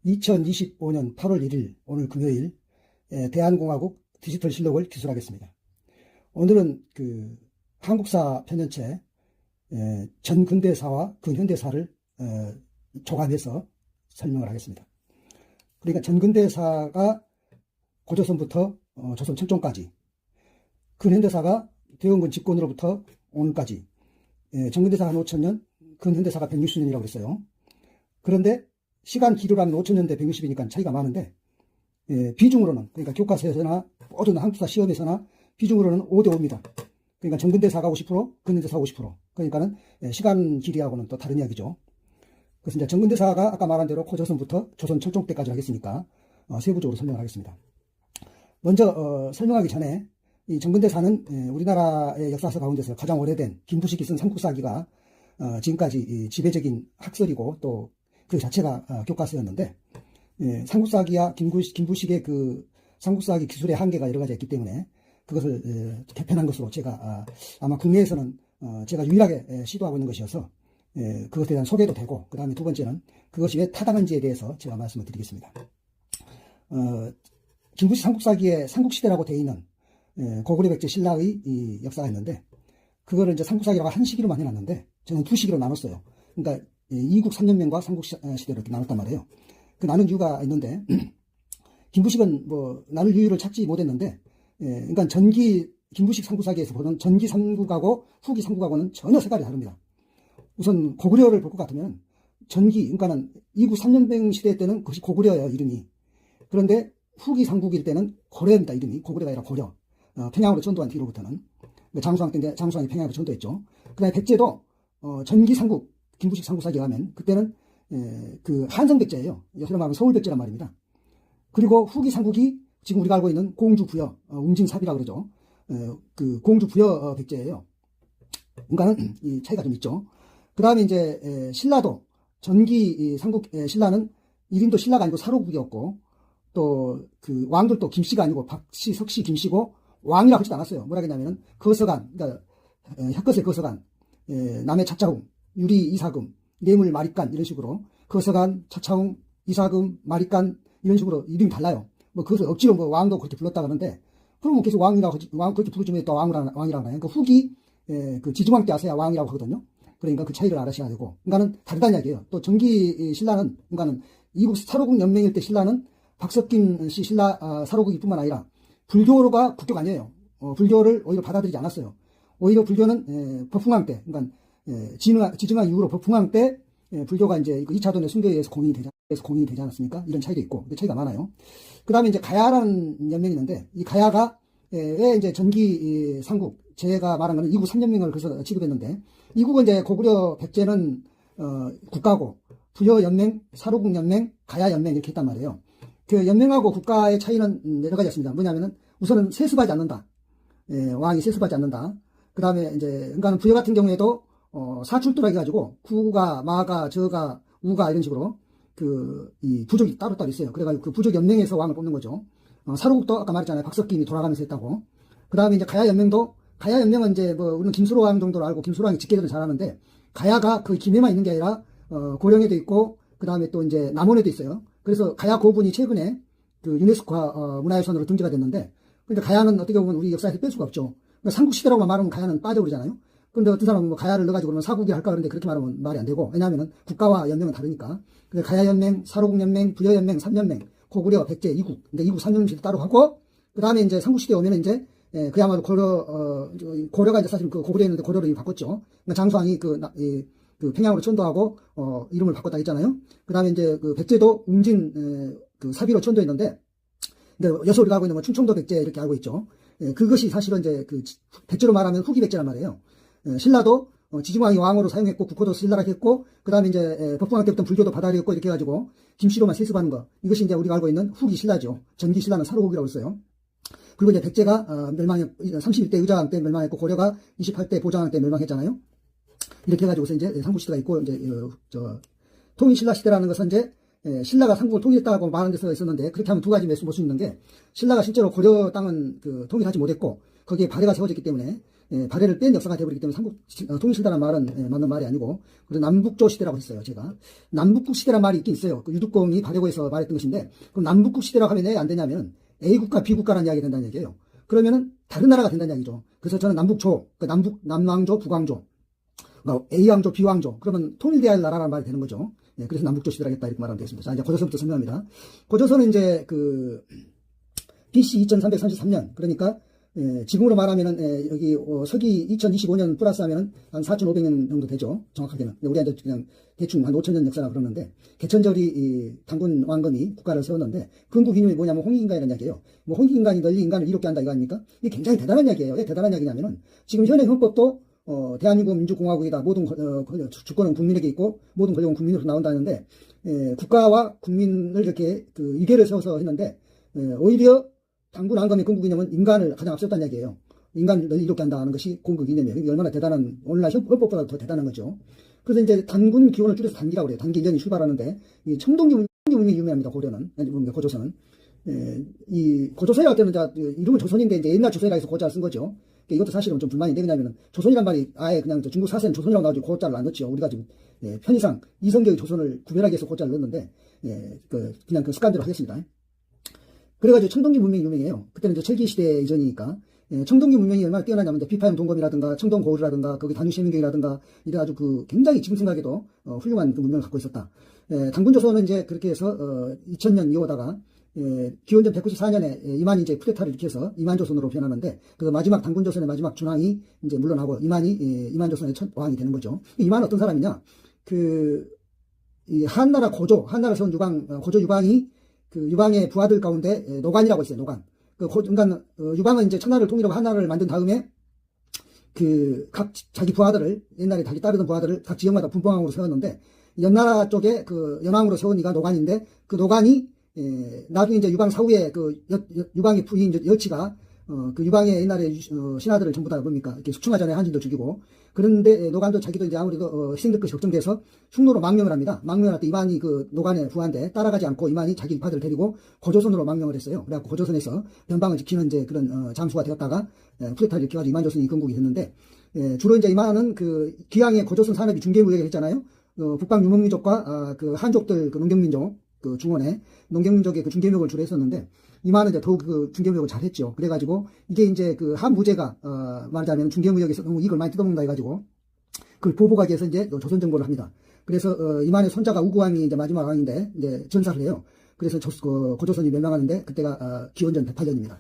2025년 8월 1일 오늘 금요일 대한공화국 디지털 실록을 기술하겠습니다. 오늘은 그 한국사 편연체 전근대사와 근현대사를 조감해서 설명을 하겠습니다. 그러니까 전근대사가 고조선부터 조선 철종까지, 근현대사가 대원군 집권으로부터 오늘까지, 전근대사가 한 5천년, 근현대사가 160년이라고 그랬어요. 그런데 시간 기류로 하면 5천년대 160이니까 차이가 많은데, 비중으로는, 그러니까 교과서에서나 모든 한국사 시험에서나 비중으로는 5대5입니다. 그러니까 전근대사가 50%, 근현대사가 50%. 그러니까는 시간 길이하고는 또 다른 이야기죠. 그래서 이제 전근대사가 아까 말한 대로 고조선부터 조선 철종 때까지 하겠으니까 세부적으로 설명을 하겠습니다. 먼저 설명하기 전에 이 전근대사는 우리나라의 역사서 가운데서 가장 오래된 김부식이 쓴 삼국사기가 지금까지 지배적인 학설이고 또 그 자체가 교과서였는데, 삼국사기와 김부식의 그 삼국사기 기술의 한계가 여러 가지 있기 때문에 그것을 개편한 것으로 제가 아마 국내에서는 제가 유일하게 시도하고 있는 것이어서 그것에 대한 소개도 되고, 그 다음에 두 번째는 그것이 왜 타당한지에 대해서 제가 말씀을 드리겠습니다. 김부식 삼국사기에 삼국시대라고 되어 있는 고구려 백제 신라의 이 역사가 있는데, 그거를 이제 삼국사기라고 한 시기로만 해놨는데 저는 두 시기로 나눴어요. 그러니까 이국 3년명과 삼국시대로 이렇게 나눴단 말이에요. 그 나눈 이유가 있는데, 김부식은 뭐 나눌 이유를 찾지 못했는데, 그러니까 김부식 삼국사기에서 보는 전기 삼국하고 후기 삼국하고는 전혀 색깔이 다릅니다. 우선 고구려를 볼 것 같으면 그러니까는 이국 3년명 시대 때는 그것이 고구려예요, 이름이. 그런데 후기 삼국일 때는 고려입니다, 이름이. 고구려가 아니라 고려. 평양으로 전도한 뒤로부터는. 장수왕 때인데 장수왕이 평양으로 전도했죠. 그 다음에 백제도 전기 삼국, 김부식 삼국사기에 가면 그때는 그 한성백제예요. 요새로 말하면 서울백제란 말입니다. 그리고 후기 삼국이 지금 우리가 알고 있는 공주부여, 웅진삽이라고 그러죠. 그 공주부여 백제예요. 그러니까는 이 차이가 좀 있죠. 그 다음에 이제 신라도 전기 삼국 신라는 이름도 신라가 아니고 사로국이었고, 또 그 왕들도 김씨가 아니고 박씨, 석씨, 김씨고 왕이라고 하지도 않았어요. 뭐라 했냐면은 거서간, 그러니까 혁것의 거서간, 남의 차차웅, 유리 이사금, 뇌물 마립간 이런 식으로 거서간, 차차웅, 이사금, 마립간 이런 식으로 이름이 달라요. 뭐 그것을 억지로 뭐 왕도 그렇게 불렀다 그러는데, 그러면 계속 왕이라고 그렇게 부르지면 또 왕이라고 하나요? 그러니까 후기 그 지중왕 때 아세야 왕이라고 하거든요. 그러니까 그 차이를 알아셔야 되고, 그러니까는 다르다는 이야기예요. 또 전기 신라는, 그러니까는 이국 사로국 연맹일 때 신라는 박석김 씨 신라 사로국이 뿐만 아니라 불교가 국교가 아니에요. 불교를 오히려 받아들이지 않았어요. 오히려 불교는 법흥왕 때, 그러니까 지증왕 이후로 법흥왕 때 불교가 이제 2차 돈의 순교에 의해서 공인이 되지 않았습니까? 이런 차이도 있고, 근데 차이가 많아요. 그 다음에 이제 가야라는 연맹이 있는데, 이 가야가 왜 이제 전기 삼국, 제가 말한 거는 이국 3연맹을 그래서 취급했는데, 이국은 이제 고구려 백제는 국가고, 부여연맹, 사로국연맹, 가야연맹 이렇게 했단 말이에요. 그 연맹하고 국가의 차이는 여러 가지였습니다. 뭐냐면은 우선은 세습하지 않는다. 왕이 세습하지 않는다. 그 다음에 이제, 그러니까 부여 같은 경우에도 사출두라 해가지고 구가, 마가, 저가, 우가 이런 식으로 이 부족이 따로따로 있어요. 그래가지고 그 부족 연맹에서 왕을 뽑는 거죠. 사로국도 아까 말했잖아요. 박석김이 돌아가면서 했다고. 그 다음에 이제 가야연맹은 이제 뭐 우리는 김수로 왕 정도로 알고 김수로 왕이 직계제도 잘하는데, 가야가 그 김해만 있는 게 아니라 고령에도 있고, 그 다음에 또 이제 남원에도 있어요. 그래서 가야 고분이 최근에 그 유네스코 문화유산으로 등재가 됐는데, 근데 가야는 어떻게 보면 우리 역사에서 뺄 수가 없죠. 그러니까 삼국시대라고 말하면 가야는 빠져버리잖아요. 그런데 어떤 사람은 뭐 가야를 넣어가지고 그러면 사국이 할까 그러는데, 그렇게 말하면 말이 안 되고, 왜냐하면 국가와 연맹은 다르니까. 그래서 가야연맹, 사로국연맹, 부여연맹, 삼연맹, 고구려, 백제, 이국. 근데 이국 3연맹도 따로 하고, 그 다음에 이제 삼국시대에 오면은 이제 그야말로 고려가 이제 사실 그 고구려였는데 고려로 이름 바꿨죠. 그러니까 장수왕이 그 평양으로 천도하고 이름을 바꿨다 했잖아요. 그 다음에 이제 그 백제도 웅진 그 사비로 천도했는데, 근데 여기서 우리가 알고 있는 건 충청도 백제 이렇게 알고 있죠. 그것이 사실은 이제 그 백제로 말하면 후기 백제란 말이에요. 신라도 지중왕이 왕으로 사용했고, 국호도 신라라 했고, 그 다음에 이제 법흥왕 때부터 불교도 받아들였고 이렇게 해가지고 김씨로만 세습하는 거, 이것이 이제 우리가 알고 있는 후기 신라죠. 전기 신라는 사로국이라고 했어요. 그리고 이제 백제가 31대 의자왕 때 멸망했고, 고려가 28대 보장왕 때 멸망했잖아요. 이렇게 해가지고서 이제 삼국시대가 있고, 이제 통일신라 시대라는 것은 이제 신라가 삼국을 통일했다고 말하는 데서 있었는데, 그렇게 하면 두 가지 매수 볼 수 있는 게, 신라가 실제로 고려 땅은 통일하지 못했고, 거기에 발해가 세워졌기 때문에 발해를 뺀 역사가 되어버리기 때문에 통일시대라는 말은 맞는 말이 아니고, 그래서 남북조 시대라고 했어요. 제가 남북국 시대란 말이 있긴 있어요. 그 유득공이 발해고에서 말했던 것인데, 그럼 남북국 시대라고 하면 왜 안 되냐면 A국가 B국가라는 이야기가 된다는 얘기예요. 그러면은 다른 나라가 된다는 이야기죠. 그래서 저는 남북조, 그러니까 남왕조, 북왕조, 그러니까 A왕조, B왕조, 그러면 통일돼야 할 나라라는 말이 되는 거죠. 그래서 남북조 시대를 하겠다, 이렇게 말하면 되겠습니다. 자, 이제 고조선부터 설명합니다. 고조선은 이제 BC 2333년, 그러니까 지금으로 말하면은 여기 서기 2025년 플러스 하면은 한 4500년 정도 되죠. 정확하게는. 우리가 이제 그냥 대충 한 5000년 역사라 그러는데, 개천절이 이 단군 왕건이 국가를 세웠는데, 건국 기념이 뭐냐면 홍익인간이라는 이야기예요. 뭐 홍익인간이 널리 인간을 이롭게 한다 이거 아닙니까? 이게 굉장히 대단한 이야기예요. 왜 대단한 이야기냐면은, 지금 현행 헌법도 대한민국 민주공화국이다. 모든 주권은 국민에게 있고 모든 권력은 국민으로서 나온다는데, 국가와 국민을 이렇게 위계를 세워서 했는데, 오히려 단군 왕건의 건국 이념은 인간을 가장 앞섰다는 이야기예요. 인간을 이롭게 한다는 것이 건국 이념이에요. 이게 얼마나 대단한, 오늘날 헌법보다 더 대단한 거죠. 그래서 이제 단군 기원을 줄여서 단기라고 그래요. 단기 1년이 출발하는데, 이 청동기 문명이 유명합니다. 고조선은. 이 고조선이라고 할 때는 이름은 조선인데 이제 옛날 조선이라 해서 고자를 쓴 거죠. 이것도 사실은 좀 불만인데, 왜냐하면 조선이란 말이 아예 그냥 중국 사세는 조선이라고 나오지 고자를 안 넣죠. 우리가 지금 편의상 이성계의 조선을 구별하기 위해서 고자를 넣었는데, 그냥 그 습관대로 하겠습니다. 그래가지고 청동기 문명이 유명해요. 그때는 이제 철기시대 이전이니까. 청동기 문명이 얼마나 뛰어나냐면, 비파형 동검이라든가, 청동 거울이라든가, 거기 단유시민경이라든가, 이래가지고 굉장히 지금 생각에도 훌륭한 그 문명을 갖고 있었다. 단군조선은 이제 그렇게 해서 2000년 이어다가 기원전 194년에 이만이 이제 쿠데타를 일으켜서 이만조선으로 변하는데, 그 마지막 단군조선의 마지막 준왕이 이제 물러나고 이만조선의 첫 왕이 되는 거죠. 이만은 어떤 사람이냐? 이 한나라 한나라 세운 고조 유방이 그 유방의 부하들 가운데 노관이라고 있어요. 노관. 그러니까 유방은 이제 천하를 통일하고 한나라를 만든 다음에 각 자기 부하들을, 옛날에 자기 따르던 부하들을 각 지역마다 분봉왕으로 세웠는데, 연나라 쪽에 연왕으로 세운 이가 노관인데, 그 노관이 나중에 이제 유방 사후에 유방의 부인 여치가 그 유방의 옛날에 신하들을 전부 다 뭡니까 이렇게 숙청하잖아요. 한신도 죽이고. 그런데 노관도 자기도 이제 아무래도 희생될 것이 걱정돼서 흉노로 망명을 합니다. 망명할 때 이만이 그 노관의 부하인데 따라가지 않고 이만이 자기 부하들을 데리고 고조선으로 망명을 했어요. 그래갖고 고조선에서 변방을 지키는 이제 그런 장수가 되었다가 쿠데타를 일으켜가지고 이만조선이 건국이 됐는데, 주로 이제 이만은 기왕에 고조선 산업이 중개무역을 했잖아요. 북방 유목민족과 그 한족들 농경민족 중원에 농경민족의 중개무역을 주로 했었는데, 이만은 이제 더욱 중개무역을 잘 했죠. 그래가지고 이게 이제 한 부제가 말하자면 중개무역에서 너무 이익을 많이 뜯어먹는다 해가지고 그걸 보복하기 위해서 이제 조선 정보를 합니다. 그래서 이만의 손자가 우구왕이 이제 마지막 왕인데 이제 전사를 해요. 그래서 고조선이 멸망하는데 그때가 기원전 108년입니다.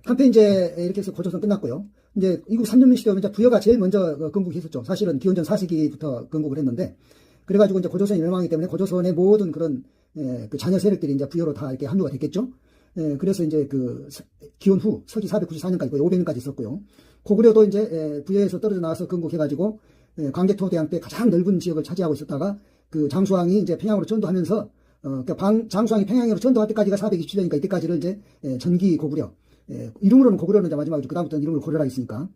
한편 이제 이렇게 해서 고조선 끝났고요. 이제 이국 3년민 시대 오면 이제 부여가 제일 먼저 건국했었죠. 사실은 기원전 4세기부터 건국을 했는데, 그래가지고 이제 고조선이 멸망하기 때문에 고조선의 모든 그런 그 자녀 세력들이 이제 부여로 다 이렇게 합류가 됐겠죠. 그래서 이제 기원 후 서기 494년까지 거의 500년까지 있었고요. 고구려도 이제 부여에서 떨어져 나와서 건국해가지고 광개토대왕 때 가장 넓은 지역을 차지하고 있었다가 장수왕이 이제 평양으로 전도하면서 그러니까 장수왕이 평양으로 전도할 때까지가 427년이니까 이때까지를 이제 전기 고구려, 이름으로는 고구려는 이제 마지막이죠. 그다음부터는 이름을 고려라 있으니까.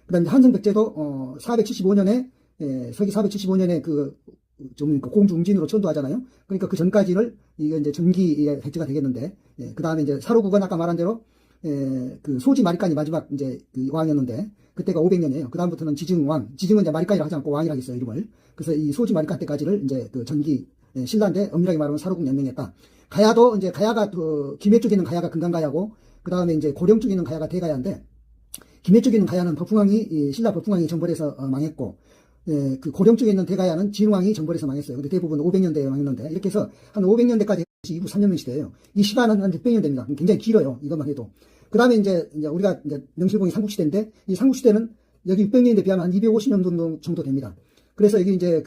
그다음에 한성백제도 475년에 서기 475년에 공주웅진으로 전도하잖아요. 그러니까 그 전까지를 이게 이제 전기 백제가 되겠는데, 그 다음에 이제 사로국은 아까 말한 대로 소지 마리간이 마지막 이제 왕이었는데 그때가 500년이에요. 그 다음부터는 지증은 이제 마리간이라 하지 않고 왕이라 했어요, 이름을. 그래서 이 소지 마리간 때까지를 이제 전기 신라인데 엄밀하게 말하면 사로국 연명했다. 가야도 이제 가야가 김해 쪽에 있는 가야가 금강가야고, 그 다음에 이제 고령 쪽에 있는 가야가 대가야인데, 김해 쪽에 있는 가야는 신라 법흥왕이 정벌해서 망했고, 고령 쪽에 있는 대가야는 진왕이 정벌해서 망했어요. 근데 대부분 500년대에 망했는데, 이렇게 해서 한 500년대까지 이후 3년민 시대예요. 이 시간은 한 600년 됩니다. 굉장히 길어요. 이것만 해도. 그 다음에 이제 우리가 명실공히 삼국시대인데, 이 삼국시대는 여기 600년에 비하면 한 250년 정도 됩니다. 그래서 여기 이제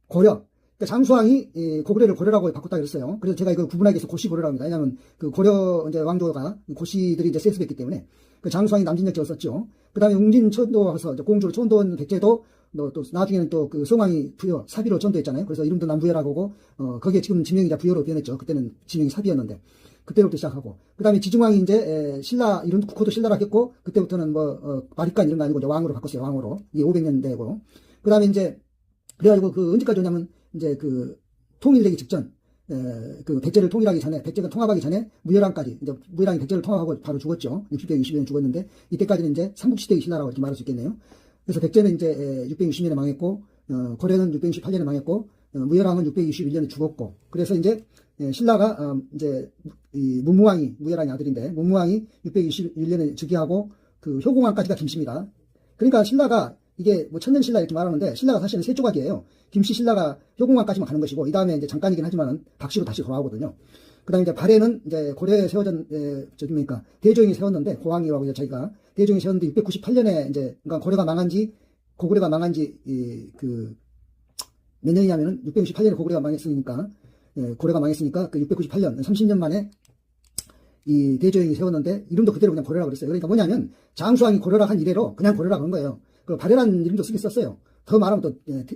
고려, 그러니까 장수왕이 고구려를 고려라고 바꿨다 그랬어요. 그래서 제가 이걸 구분하기 위해서 고시고려라고 합니다. 왜냐하면 고려 이제 왕조가 고시들이 이제 세습했기 때문에 장수왕이 남진역제를 썼죠. 그 다음에 웅진 천도와서 공주로 천도원 백제도 또 나중에는 또 성왕이 사비로 전도했잖아요. 그래서 이름도 남부여라고 하고, 거기에 지금 지명이 이제 부여로 변했죠. 그때는 지명이 사비였는데, 그때부터 시작하고, 그 다음에 지증왕이 이제 신라, 이름 국호도 신라라고 했고, 그때부터는 마리간 이런 거 아니고 이제 왕으로 바꿨어요. 왕으로. 이게 500년대고. 그 다음에 이제 그래가지고 언제까지 오냐면 이제 통일되기 직전, 그 백제를 통일하기 전에, 백제가 통합하기 전에 무열왕까지, 이제 무열왕이 백제를 통합하고 바로 죽었죠. 660년에 죽었는데, 이때까지는 이제 삼국시대의 신라라고 이렇게 말할 수 있겠네요. 그래서 백제는 이제 660년에 망했고, 고려는 668년에 망했고, 무열왕은 621년에 죽었고, 그래서 이제 신라가 이제 이 문무왕이, 무열왕이 아들인데, 문무왕이 621년에 즉위하고, 그 효공왕까지가 김씨입니다. 그러니까 신라가 이게 뭐 천년신라 이렇게 말하는데, 신라가 사실은 세 조각이에요. 김씨 신라가 효공왕까지만 가는 것이고, 이 다음에 이제 잠깐이긴 하지만은 박씨로 다시 돌아오거든요. 그 다음에 이제 발해는 이제 고려에 세워진, 뭡니까, 대조영이 세웠는데, 고왕이라고 이제 자기가, 대조영이 세웠는데 698년에 이제, 그러니까 고려가 망한 지, 고구려가 망한 지, 몇 년이냐면은 668년에 고구려가 망했으니까, 고려가 망했으니까 그 698년, 30년 만에 이 대조영이 세웠는데, 이름도 그대로 그냥 고려라고 그랬어요. 그러니까 뭐냐면, 장수왕이 고려라 한 이래로 그냥 고려라 그런 거예요. 그 발해라는 이름도 쓰긴 썼어요. 더 말하면 또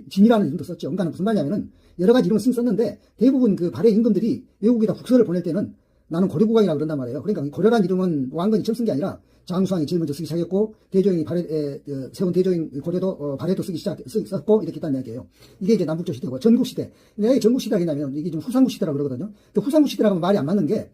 진이라는 이름도 썼죠. 그러니까 무슨 말이냐면은 여러 가지 이름을 쓰긴 썼는데 대부분 그 발해 임금들이 외국에다 국서를 보낼 때는 나는 고려국왕이라고 그런단 말이에요. 그러니까 고려라는 이름은 왕건이 처음 쓴 게 아니라 장수왕이 제일 먼저 쓰기 시작했고 대조영이 세운 대조영 고려도 발해도 썼고 이렇게 했다는 이야기예요. 이게 이제 남북조 시대고 전국시대. 왜 전국시대가 있냐면 이게 좀 후삼국시대라고 그러거든요. 그 후삼국시대라고 말이 안 맞는 게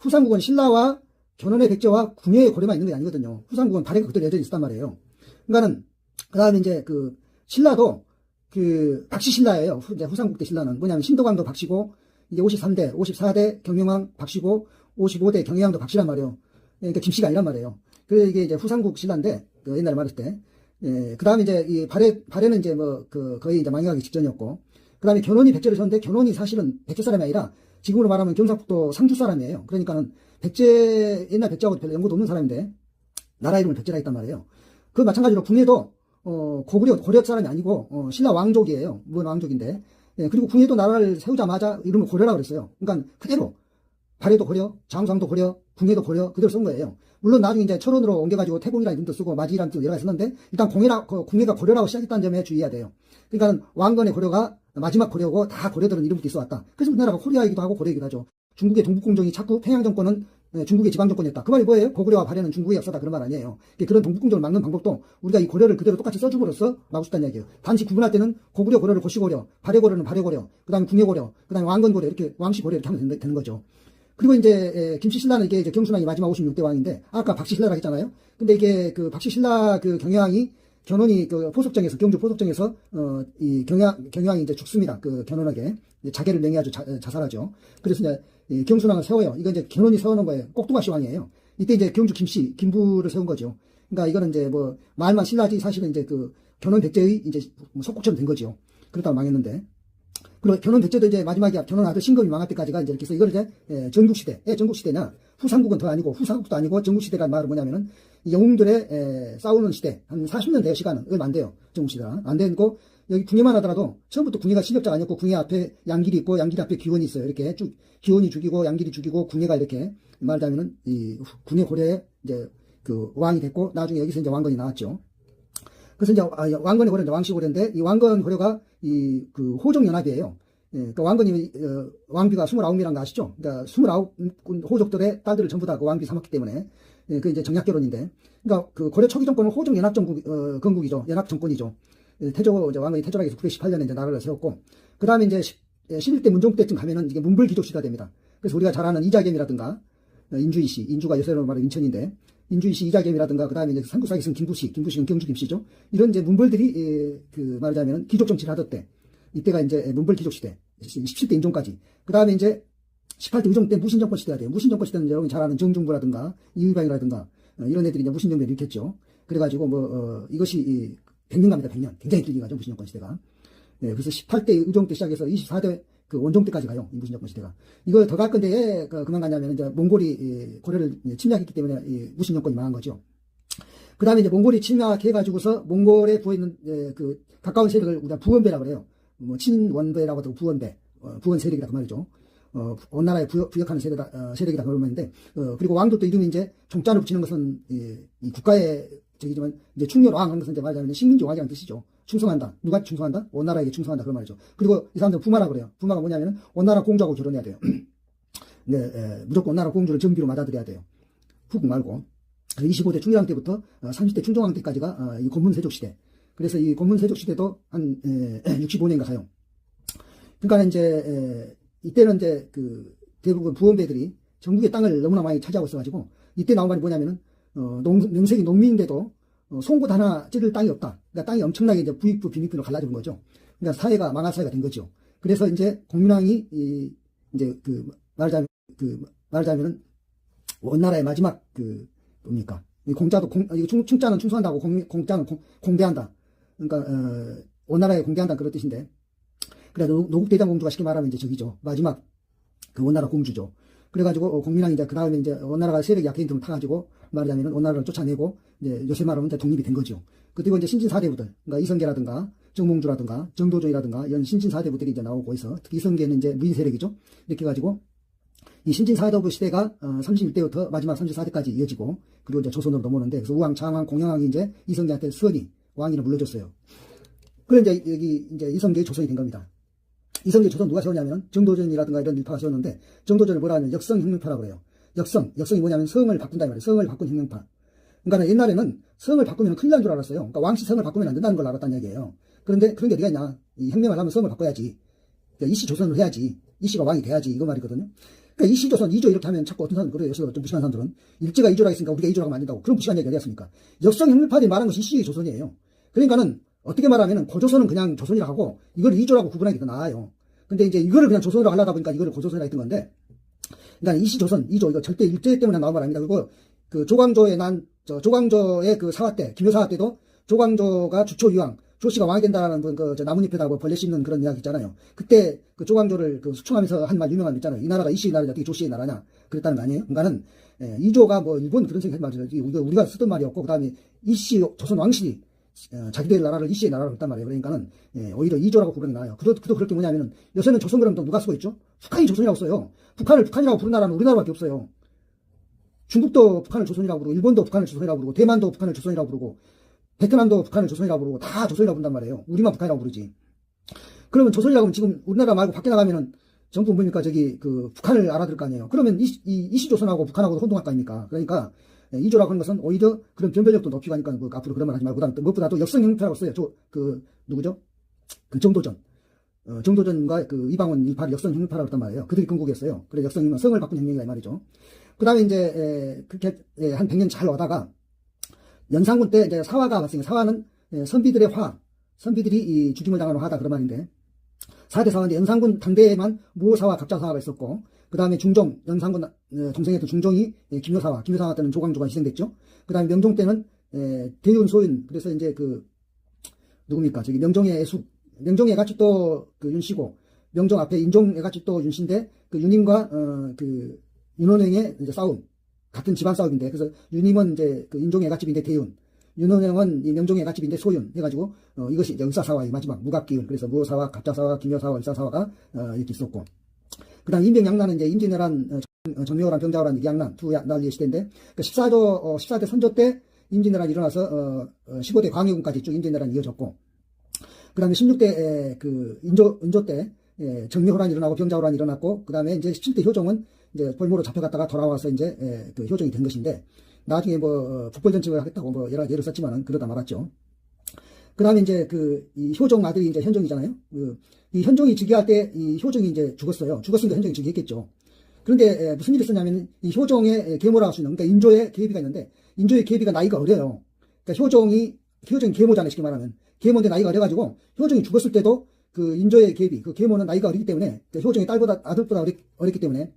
후삼국은 신라와 견훤의 백제와 궁예의 고려만 있는 게 아니거든요. 후삼국은 발해가 그대로 여전히 있단 말이에요. 그러니까는 그 다음에 이제 그 신라도 그 박씨 신라예요. 이제 후삼국 때 신라는 뭐냐면 신도광도 박씨고 이게 53대, 54대 경영왕 박씨고 55대 경영왕도 박씨란 말이에요. 그러니까 김씨가 아니란 말이에요. 그래서 이게 이제 후삼국 신라인데 그 옛날에 말했을 때, 그 다음에 이제 이 발해는 이제 뭐 그 거의 이제 망해가기 직전이었고, 그 다음에 견훤이 백제를 쳤는데 견훤이 사실은 백제 사람이 아니라 지금으로 말하면 경상북도 상주 사람이에요. 그러니까는 백제 옛날 백제하고 별로 연고도 없는 사람인데 나라 이름을 백제라 했단 말이에요. 그 마찬가지로 궁예도 고려 사람이 아니고 신라 왕족이에요. 물론 왕족인데. 그리고 궁예도 나라를 세우자마자 이름을 고려라고 그랬어요. 그러니까 그대로 발해도 고려, 장수왕도 고려, 궁예도 고려 그대로 쓴 거예요. 물론 나중에 이제 철원으로 옮겨가지고 태공이라는 이름도 쓰고 마지라는 이름도 여러 가지 썼는데 일단 궁예가 고려라고 시작했다는 점에 주의해야 돼요. 그러니까 왕건의 고려가 마지막 고려고 다 고려들은 이름부터 있어 왔다. 그래서 우리나라가 코리아이기도 하고 고려이기도 하죠. 중국의 동북공정이 자꾸 평양 정권은 중국의 지방 정권이었다. 그 말이 뭐예요? 고구려와 발해는 중국의 역사다. 그런 말 아니에요. 그런 동북공정을 막는 방법도 우리가 이 고려를 그대로 똑같이 써줌으로써 막을 수 있다는 얘기예요. 단지 구분할 때는 고구려 고려를 고시고려, 발해고려는 발해고려, 그 다음에 궁예고려, 그 다음에 왕건고려 이렇게 왕시고려 이렇게 하면 되는 거죠. 그리고 이제 김씨신라는 이게 이제 경순왕이 마지막 56대 왕인데 아까 박씨신라라고 했잖아요. 근데 이게 그 박씨신라 그 경영왕이 견훤이 그 포석정에서 경주 포석정에서 이 경영왕이 이제 죽습니다. 그 견훤에게 자계를 맹해가지고 자살하죠. 그래서 이제 이 경순왕을 세워요. 이거 이제 견훤이 세워놓은 거예요. 꼭두가시 왕이에요. 이때 이제 경주 김부를 세운 거죠. 그러니까 이거는 이제 뭐 말만 신라지 사실은 이제 그 견훤 백제의 이제 속국처럼 된 거죠. 그러다가 망했는데. 그리고 견훤 백제도 이제 마지막에 견훤 아들 신금이 망할 때까지가 이제 이렇게 해서 이걸 이제 전국시대. 전국시대냐. 후삼국은 더 아니고 후삼국도 아니고 전국시대라는 말은 뭐냐면은 영웅들의 싸우는 시대. 한 40년 돼요, 시간은. 얼마 안 돼요. 전국시대가. 안 되고 여기 궁예만 하더라도 처음부터 궁예가 실력자가 아니었고 궁예 앞에 양길이 있고 양길 앞에 기원이 있어요. 이렇게 쭉 기원이 죽이고 양길이 죽이고 궁예가 이렇게 말하자면은 이 궁예 고려에 이제 그 왕이 됐고 나중에 여기서 이제 왕건이 나왔죠. 그래서 이제 왕건의 고려, 왕씨 고려인데 이 왕건 고려가 이 그 호족 연합이에요. 그러니까 왕건이 왕비가 29명이란 거 아시죠? 그러니까 29 호족들의 딸들을 전부 다 그 왕비 삼았기 때문에 그 이제 정략 결혼인데, 그러니까 그 고려 초기 정권은 호족 연합 건국이죠. 연합 정권이죠. 태조 이제 왕건이 태조라기 918년에 이제 나라를 세웠고, 그 다음에 이제 11대 문종 때쯤 가면은 이게 문불 귀족 시대가 됩니다. 그래서 우리가 잘 아는 이자겸이라든가 인주이 씨, 인주가 요새로 말하면 인천인데 인주이 씨 이자겸이라든가 그 다음에 이제 삼국사기 쓴 김부씨, 김부씨는 경주 김씨죠. 이런 이제 문벌들이 그 말하자면 귀족 정치를 하던 때, 이때가 이제 문벌 귀족 시대, 17대 인종까지. 그 다음에 이제 18대 의종 때 무신정권 시대가 돼요. 무신정권 시대는 여러분이 잘 아는 정중부라든가 이의방이라든가 이런 애들이 이제 무신정권을 일으켰죠. 그래가지고 이것이 100년 갑니다. 100년. 굉장히 길게 가죠. 무신정권 시대가. 그래서 18대 의종 때 시작해서 24대 그 원종 때까지 가요. 이 무신정권 시대가. 이거 더 갈 건데 그만 가냐면 이제 몽골이 고려를 침략했기 때문에 이 무신정권이 망한 거죠. 그 다음에 이제 몽골이 침략해가지고서 몽골에 부어있는 그 가까운 세력을 우리가 부원배라고 그래요. 뭐 친원배라고 하고 부원배, 부원 세력이라 그 말이죠. 원나라에 부역하는 세력이다 그런 말인데, 그리고 왕도 이름이 이제 종자를 붙이는 것은 이 국가의 저기지만 이제 충렬왕 하는 것은 이제 말하자면 식민지 왕이라는 뜻이죠. 충성한다. 누가 충성한다? 원나라에게 충성한다 그런 말이죠. 그리고 이 사람들은 부마라고 그래요. 부마가 뭐냐면은 원나라 공주하고 결혼해야 돼요. 네, 무조건 원나라 공주를 정비로 맞아들여야 돼요. 후국 말고. 25대 충렬왕 때부터 30대 충정왕 때까지가 이 고문세족 시대. 그래서 이 고문세족 시대도 한 65년인가 가요. 그러니까 이제 이때는 이제 그 대부분 부원배들이 전국의 땅을 너무나 많이 차지하고 있어가지고 이때 나온 말이 뭐냐면은 명색이 농민인데도 송곳 하나 찌를 땅이 없다. 그러니까 땅이 엄청나게 이제 부익부 빈익부로 갈라진 거죠. 그러니까 사회가 망할 사회가 된 거죠. 그래서 이제 공민왕이 이제 말하자면은 원나라의 마지막 뭡니까? 공자도 충자는 충성한다고 공자는 공배한다. 그러니까 원나라에 공배한다 그런 뜻인데. 그래서 노국대장 공주가 쉽게 말하면 이제 저기죠. 마지막 그 원나라 공주죠. 그래가지고 공민왕이 이제 그 다음에 이제 원나라가 세력이 약해진 틈을 타가지고 말하자면 원나라를 쫓아내고 이제 요새 말하면 이제 독립이 된 거죠. 그리고 이제 신진사대부들, 그러니까 이성계라든가 정몽주라든가 정도전이라든가 이런 신진사대부들이 이제 나오고 있어. 특히 이성계는 이제 무인 세력이죠. 이렇게 해가지고 이 신진사대부 시대가 31대부터 마지막 34대까지 이어지고 그리고 이제 조선으로 넘어오는데 그래서 우왕, 장왕, 공영왕이 이제 이성계한테 수원이 왕위를 물려줬어요. 그래 이제 여기 이제 이성계의 조선이 된 겁니다. 이성계 조선 누가 세웠냐면 정도전이라든가 이런 일파가 세웠는데 정도전을 뭐라 하면 역성혁명파라고 그래요. 역성이 뭐냐면 성을 바꾼다 이 말이에요. 성을 바꾼 혁명파. 그러니까 옛날에는 성을 바꾸면 큰일 난 줄 알았어요. 그러니까 왕씨 성을 바꾸면 안 된다는 걸 알았다는 얘기예요. 그런데 그런 게 어디가 있냐. 이 혁명을 하면 성을 바꿔야지. 그러니까 이씨 조선을 해야지. 이씨가 왕이 돼야지. 이거 말이거든요. 그러니까 이씨 조선 2조 이렇게 하면 자꾸 어떤 사람들 그래요. 요새 좀 무식한 사람들은 일제가 2조라 했으니까 우리가 2조라고 하면 안 된다고. 그런 무식한 얘기가 어디였습니까? 역성혁명파들이 말한 것이 이씨의 조선이에요. 그러니까는 어떻게 말하면은 고조선은 그냥 조선이라 하고 이걸 2조라고 구분하기 더 나아요. 근데 이제 이거를 그냥 조선으로 하려다 보니까 이거를 고조선이라 했던 건데, 그러니까 이씨 조선 2조 이거 절대 일제 때문에 나온 말 아닙니다. 그리고 그 조광조의 그 사화 때, 김효사화 때도 조광조가 주초유왕, 조씨가 왕이 된다라는 그 나뭇잎에다가 뭐 벌레 씹는 그런 이야기 있잖아요. 그때 그 조광조를 그 수충하면서 한 말 유명한 거 있잖아요. 이 나라가 이씨의 나라냐, 어떻게 조씨의 나라냐. 그랬다는 거 아니에요? 그러니까는 2조가 뭐 일본 그런 생각이 말이죠. 우리가 쓰던 말이었고, 그 다음에 이씨 조선 왕실이 자기들 나라를 이씨의 나라로 했단 말이에요. 그러니까는 오히려 2조라고 구분이 나요. 그도 그렇게 뭐냐면은 요새는 조선 그러면 또 누가 쓰고 있죠? 북한이 조선이라고 써요. 북한을 북한이라고 부르는 나라는 우리나라밖에 없어요. 중국도 북한을 조선이라고 부르고 일본도 북한을 조선이라고 부르고 대만도 북한을 조선이라고 부르고 베트남도 북한을 조선이라고 부르고 다 조선이라고 부른단 말이에요. 우리만 북한이라고 부르지. 그러면 조선이라고 하면 지금 우리나라 말고 밖에 나가면은 전부 뭡니까 저기 그 북한을 알아들 거 아니에요. 그러면 이씨 조선하고 북한하고도 혼동할 거 아닙니까? 그러니까 2조라고 하는 것은 오히려 그런 변별력도 높이고 하니까 뭐 앞으로 그런 말 하지 말고 무엇보다도 역성형태라고 써요. 누구죠? 그 정도전. 정도전과 그 이방원 일파를 역성혁명파라고 했단 말이에요. 그들이 건국이었어요. 그래서 역성혁명, 성을 바꾼 혁명이다 이 말이죠. 그 다음에 이제 그렇게 한 100년 잘 오다가 연산군 때 이제 사화가 왔으니까 사화는 선비들의 화, 선비들이 이 죽임을 당하는 화다 그런 말인데 4대 사화인데 연산군 당대에만 무호사화, 갑자사화가 있었고 그 다음에 중종, 연산군 동생이었던 중종이 김효사화 때는 조광조가 희생됐죠. 그 다음에 명종 때는 대윤, 소윤, 그래서 이제 그 누굽니까 저기 명종의 애숙, 명종의 애가집도 그 윤씨고 명종 앞에 인종 애가집도 윤씨인데 그 윤임과 그 윤원행의 이제 싸움 같은 집안 싸움인데 그래서 윤임은 이제 그 인종 애가집인데 대윤, 윤원행은 이 명종의 애가집인데 소윤 해가지고 이것이 이제 을사사화의 마지막 무갑기운 그래서 무호사화, 갑자사화, 김효사화, 을사사화가 이렇게 있었고 그다음 임병양난은 이제 임진왜란 정명호란 병자호란 양난 두 난리의 시대인데 그 14대 선조 때 임진왜란이 일어나서 15대 광해군까지 쭉 임진왜란이 이어졌고 그 다음에 16대 그 인조 때 정명호란이 일어나고 병자호란이 일어났고 그 다음에 이제 17대 효종은 이제 볼모로 잡혀갔다가 돌아와서 이제 그 효종이 된 것인데 나중에 뭐 북벌전쟁을 하겠다고 뭐 여러 가지 예를 썼지만은 그러다 말았죠. 그 다음에 이제 이 효종 아들이 이제 현종이잖아요. 이 현종이 즉위할 때 이 효종이 이제 죽었어요. 죽었으니까 현종이 즉위했겠죠. 그런데 무슨 일이 있었냐면 이 효종의 계모라고 할 수 있는 그러니까 인조의 계비가 있는데 인조의 계비가 나이가 어려요. 그러니까 효종이 계모잖아요. 쉽게 말하면 계모인데 나이가 어려가지고 효종이 죽었을 때도 그 인조의 계비 그 계모는 나이가 어리기 때문에 효종이 아들보다 어렸기 때문에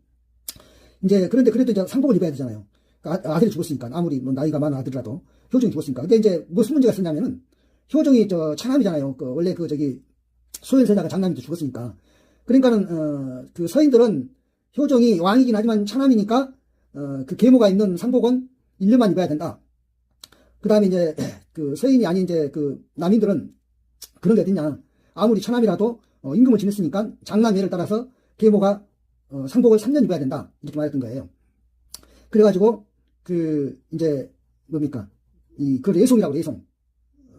이제 그런데 그래도 이제 상복을 입어야 되잖아요. 그러니까 아들이 죽었으니까 아무리 뭐 나이가 많은 아들이라도 효종이 죽었으니까. 근데 이제 무슨 문제가 있었냐면은 효종이 차남이잖아요. 원래 저기 소현세자가 장남이 죽었으니까. 그러니까는 그 서인들은 효종이 왕이긴 하지만 차남이니까 그 계모가 있는 상복은 1년만 입어야 된다. 그 다음에 이제 그 서인이 아닌 이제 그 남인들은 그런 게 어딨냐. 아무리 차남이라도 임금을 지냈으니까 장남 예를 따라서 계모가 상복을 3년 입어야 된다. 이렇게 말했던 거예요. 그래가지고 이제 뭡니까 그 예송이라고 예송.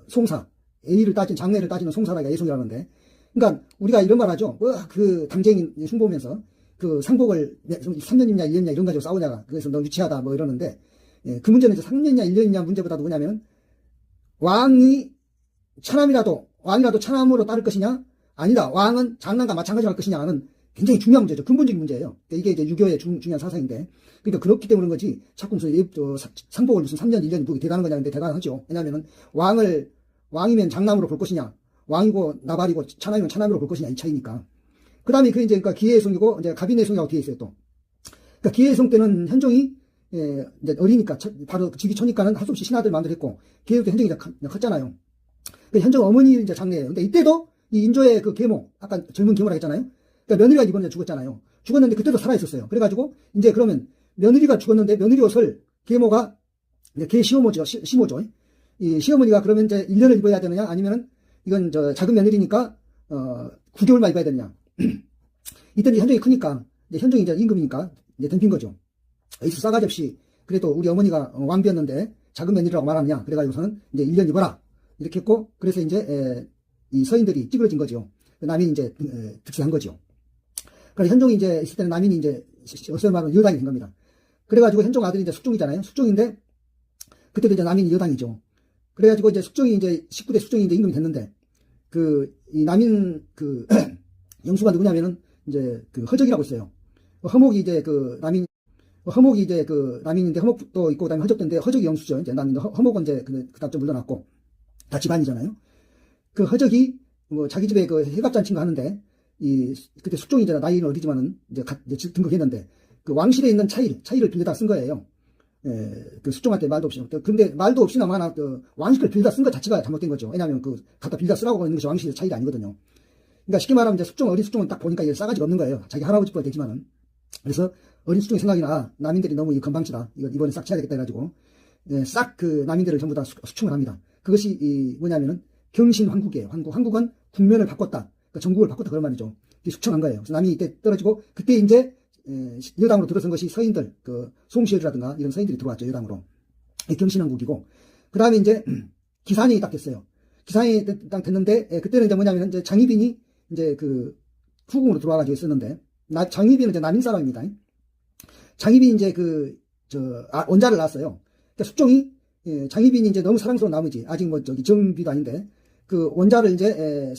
송사. A를 따진 장례를 따지는 송사라가 예송이라고 하는데 그러니까 우리가 이런 말 하죠. 그 당쟁이 흉보면서 그 상복을 3년 입냐 1년 입냐 이런 가지고 싸우냐가 그래서 너 유치하다 뭐 이러는데 그 문제는 이제 3년이냐 1년이냐 문제보다도 뭐냐면 왕이 왕이라도 차남으로 따를 것이냐 아니다 왕은 장남과 마찬가지로 할 것이냐는 굉장히 중요한 문제죠. 근본적인 문제예요. 그러니까 이게 이제 유교의 중요한 사상인데, 그러니까 그렇기 때문에 그런 거지, 자꾸 무슨, 상복을 무슨 3년, 1년이 뭐 대단한 거냐는데 대단하죠. 왜냐면은, 왕이면 장남으로 볼 것이냐, 왕이고 나발이고 차남이면 차남으로 볼 것이냐, 이 차이니까. 그 다음에 그 이제, 그러니까 기해성이고, 이제 가비내성이라고 뒤에 있어요, 또. 그러니까 기해성 때는 현종이, 이제 어리니까, 바로 즉위 초니까는 할 수 없이 신하들 마음대로 했고, 기해성 때 현종이 컸잖아요. 그 현종 어머니 이제 장례예요. 근데 이때도 이 인조의 그 계모, 아까 젊은 계모라 했잖아요. 그러니까 며느리가 이번에 죽었잖아요. 죽었는데 그때도 살아있었어요. 그래가지고 이제 그러면 며느리가 죽었는데 며느리 옷을 계모가 이제 계 시어모죠. 시모죠. 이 시어머니가 그러면 이제 1년을 입어야 되느냐 아니면은 이건 저 작은 며느리니까 9개월만 입어야 되느냐. 이때는 현종이 크니까 이제 현종이 이제 임금이니까 이제 덤빈 거죠. 이수 싸가지 없이 그래도 우리 어머니가 왕비였는데 작은 며느리라고 말하느냐. 그래가지고서는 이제 1년 입어라. 이렇게 했고 그래서 이제 이 서인들이 찌그러진 거죠. 남인이 이제 득세한 거죠. 그러니까 현종이 이제 있을 때는 남인이 이제 어서 말하면 여당이 된 겁니다. 그래가지고 현종 아들이 이제 숙종이잖아요. 숙종인데 그때도 이제 남인이 여당이죠. 그래가지고 이제 숙종이 이제 19대 숙종이 이제 임금이 됐는데 이 남인 영수가 누구냐면은 이제 허적이라고 있어요. 허목이 이제 허목이 이제 남인인데 허목도 있고 그다음에 허적인데 허적이 영수죠. 이제 남인데 허목은 이제 그다음 좀 물러났고 다 집안이잖아요. 그 허적이 뭐 자기 집에 해갑잔치인가 하는데 그때 숙종이 이제 나이는 어리지만은 이제 등극했는데 그 왕실에 있는 차일을 빌려다 쓴 거예요. 그 숙종한테 말도 없이. 근데 말도 없이나마나 왕실을 빌려다 쓴 것 자체가 잘못된 거죠. 왜냐하면 갖다 빌려다 쓰라고 하는 것이 왕실의 차일이 아니거든요. 그러니까 쉽게 말하면 이제 어린 숙종은 딱 보니까 싸가지가 없는 거예요. 자기 할아버지뻘 되지만은. 그래서 어린 숙종의 생각이 남인들이 너무 건방지다. 이번에 싹 쳐야겠다 해가지고 싹 남인들을 전부 다 수충을 합니다. 그것이 뭐냐면은 경신황국이에요. 황국은 국면을 바꿨다. 그러니까 전국을 바꿨다 그런 말이죠. 숙청한 거예요. 그래서 남이 이때 떨어지고 그때 이제 여당으로 들어선 것이 서인들, 송시열이라든가 이런 서인들이 들어왔죠. 여당으로. 경신왕국이고 그 다음에 이제 기산이 딱 됐어요. 기산이 딱 됐는데 그때는 이제 뭐냐면 이제 장희빈이 이제 후궁으로 들어와가지고 있었는데 장희빈은 이제 남인 사람입니다. 장희빈이 이제 원자를 낳았어요. 그러니까 숙종이 장희빈이 이제 너무 사랑스러운 나머지 아직 정비도 아닌데 원자를 이제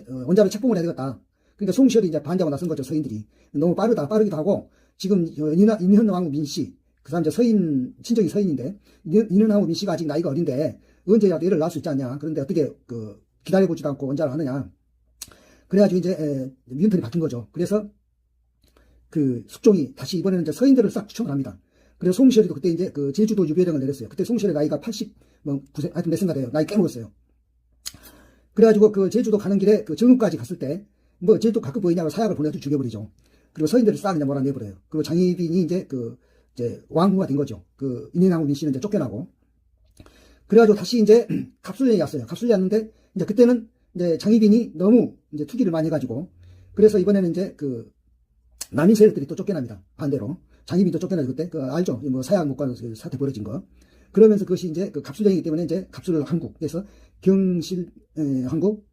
원자를 책봉을 해야 되겠다. 그러니까 송시열이 이제 반대하고 나선 거죠. 서인들이 너무 빠르기도 하고 지금 인현왕후 민씨 그 사람 이제 친정이 서인인데 인현왕후 민씨가 아직 나이가 어린데 언제라도 애를 낳을 수 있지 않냐. 그런데 어떻게 기다려보지도 않고 원자를 하느냐. 그래가지고 이제 미운털이 바뀐 거죠. 그래서 숙종이 다시 이번에는 이제 서인들을 싹 추천을 합니다. 그래서 송시열이도 그때 이제 제주도 유배령을 내렸어요. 그때 송시열의 나이가 89세 하여튼 몇 세인가 돼요. 나이 깨먹었어요. 그래가지고 제주도 가는 길에 정읍까지 갔을 때 제주도 가끔 보이냐고 사약을 보내서 죽여버리죠. 그리고 서인들을 싹 그냥 몰아내버려요. 그리고 장희빈이 이제 왕후가 된 거죠. 인현왕후 민씨는 이제 쫓겨나고. 그래가지고 다시 이제 갑술년이 왔어요. 갑술년이 왔는데 이제 그때는 이제 장희빈이 너무 이제 투기를 많이 해가지고 그래서 이번에는 이제 남인 세력들이 또 쫓겨납니다. 반대로. 장희빈도 쫓겨나죠. 그때. 알죠? 사약 못 가는 사태 벌어진 거. 그러면서 그것이 이제 갑술년이기 때문에 이제 갑술한국. 그래서 경실한국,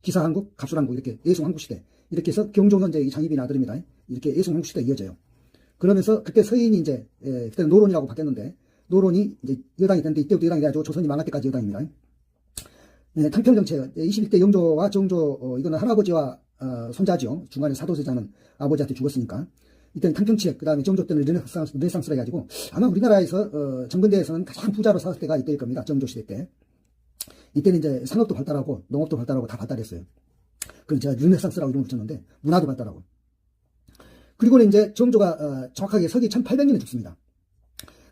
기사한국, 갑술한국 이렇게 예송한국 시대. 이렇게 해서 경종은 이제 장희빈 아들입니다. 이렇게 예송한국 시대가 이어져요. 그러면서 그때 서인이 이제, 그때는 노론이라고 바뀌었는데, 노론이 이제 여당이 됐는데 이때부터 여당이 돼가지고 조선이 망할 때까지 여당입니다. 탕평정책, 21대 영조와 정조, 이거는 할아버지와 손자죠. 중간에 사도세자는 아버지한테 죽었으니까. 이때는 탕평책, 그 다음에 정조 때는 르네상스라 해가지고 아마 우리나라에서 정근대에서는 가장 부자로 살았을 때가 이때일 겁니다. 정조 시대 때. 이때는 이제 산업도 발달하고 농업도 발달하고 다 발달했어요. 그래서 제가 르네상스라고 이름을 붙였는데 문화도 발달하고. 그리고는 이제 정조가 정확하게 서기 1800년에 죽습니다.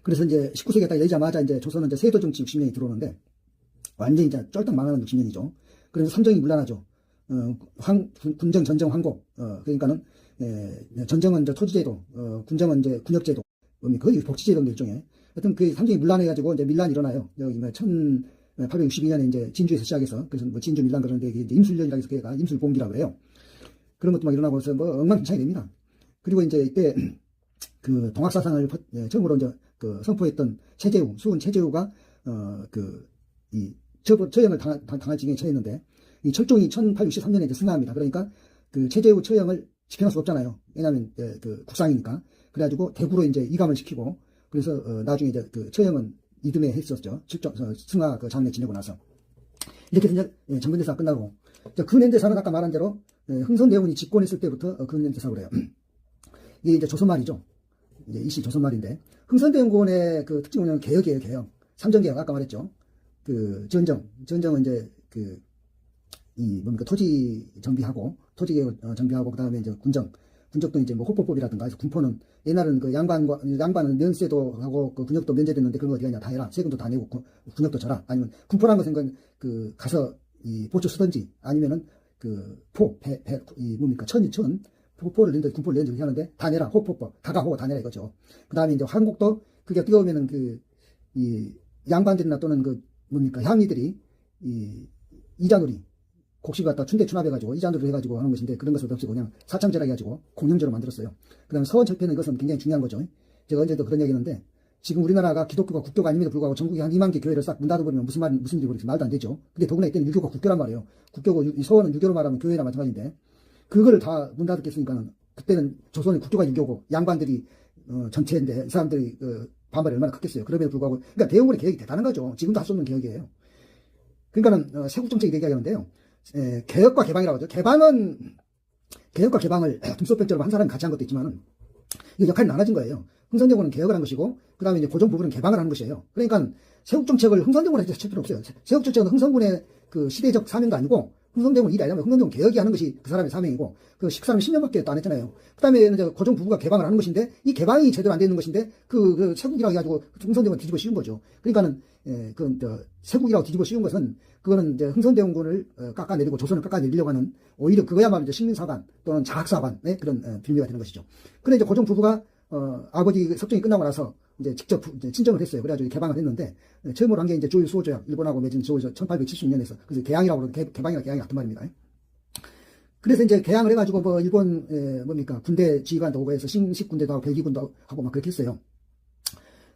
그래서 이제 19세기에 딱 열리자마자 이제 조선은 이제 세도 정치 60년이 들어오는데 완전히 이제 쫄딱 망하는 60년이죠. 그래서 삼정이 문란하죠. 군정, 전정, 황고. 그러니까는 전정은 이제 토지제도, 군정은 이제 군역제도, 거의 복지제도인데 일종의. 하여튼 삼정이 문란해가지고 이제 밀란이 일어나요. 여기 1862년에 이제 진주에서 시작해서 그래서 진주 밀란 그러는데 이제 임술년이라고 해서 걔가 임술봉기라고 그래요. 그런 것도 막 일어나고 해서 엉망진창이 됩니다. 그리고 이제 이때 동학사상을 처음으로 이제 선포했던 수은 최재우가 처형을 당할 지경에 처했는데 이 철종이 1863년에 이제 승하합니다. 그러니까 최재우 처형을 집행할 수 없잖아요. 왜냐하면 국상이니까. 그래가지고 대구로 이제 이감을 시키고 그래서 나중에 이제 처형은 이듬해 했었죠. 승하 장례 지내고 나서 이렇게 해서 이제 정근대사가 끝나고 근현대사는 아까 말한 대로 흥선대원이 집권했을 때부터 근현대사고 그래요. 이게 이제 조선말이죠. 이제 이시 조선말인데, 흥선대원군의 그 특징은 개혁이에요, 개혁. 삼정개혁, 아까 말했죠. 전정은 이제 토지 정비하고, 토지개혁 정비하고, 그 다음에 이제 군적도 이제 뭐 호포법이라든가 해서 군포는 옛날은 그 양반은 면세도 하고 그 군역도 면제됐는데 그런 거 어디 가냐 다 해라. 세금도 다 내고 군역도 져라. 아니면 군포라는 것은 가서 이 보초 쓰든지 아니면은 천 포를 낸다 군포를 낸다 하는데 다 내라. 호포법 다가호 다 내라 이거죠. 그 다음에 이제 한국도 그게 어떻게 보면은 이 양반들이나 또는 향리들이 이자놀이 곡식 갖다 춘대 추납해가지고 이자놀이를 해가지고 하는 것인데 그런 것을 없애고 그냥 사창제라 해가지고 공영제로 만들었어요. 그 다음에 서원철폐는 이것은 굉장히 중요한 거죠. 제가 언제도 그런 얘기 했는데 지금 우리나라가 기독교가 국교가 아님에도 불구하고 전국에 한 2만 개 교회를 싹 문 닫아버리면 무슨 일이 벌어질지 말도 안 되죠. 근데 더구나 이때는 유교가 국교란 말이에요. 국교고 이 서원은 유교로 말하면 교회나 마찬가지인데 그거를 다 문 닫았겠으니까는 그때는 조선의 국교가 유교고 양반들이 전체인데 이 사람들이 반발이 얼마나 컸겠어요. 그럼에도 불구하고 그러니까 대원군의 개혁이 대단한 거죠. 지금도 할 수 없는 개혁이에요. 그러니까는 세국정책이 얘기하는데요. 개혁과 개방이라고 하죠. 개혁과 개방을 dum소병처럼 한 사람이 같이 한 것도 있지만은 이 역할이 나눠진 거예요. 흥선대원은 개혁을 한 것이고 그다음에 이제 고종 부부는 개방을 하는 것이에요. 그러니까 세국정책을 흥선대원한테 칠 필요 없어요. 세국정책은 흥선군의 시대적 사명도 아니고 흥선대원 일이 아니라면 흥선대원 개혁이 하는 것이 그 사람의 사명이고 그 식사람이 10년밖에 안 했잖아요. 그다음에 이제 고종 부부가 개방을 하는 것인데 이 개방이 제대로 안 되는 것인데 세국이라고 해가지고 흥선대원 뒤집어 씌운 거죠. 그러니까는 세국이라고 뒤집어 씌운 것은 그거는 이제 흥선대원군을 깎아내리고 조선을 깎아내리려고 하는 오히려 그거야말로 이제 식민사관 또는 자학사관의 그런 빌미가 되는 것이죠. 그런데 이제 고종 부부가 아버지 석정이 끝나고 나서 이제 직접 친정을 했어요. 그래가지고 개방을 했는데 처음으로 한 게 이제 조유 수호조약 일본하고 맺은 조유 1870년에서 그래서 개항이라고 그러는 개방이랑 개항이 같은 말입니다. 그래서 이제 개항을 해가지고 뭐 일본 군대 지휘관도 오고 해서 신식군대도 하고 벨기군도 하고 막 그렇게 했어요.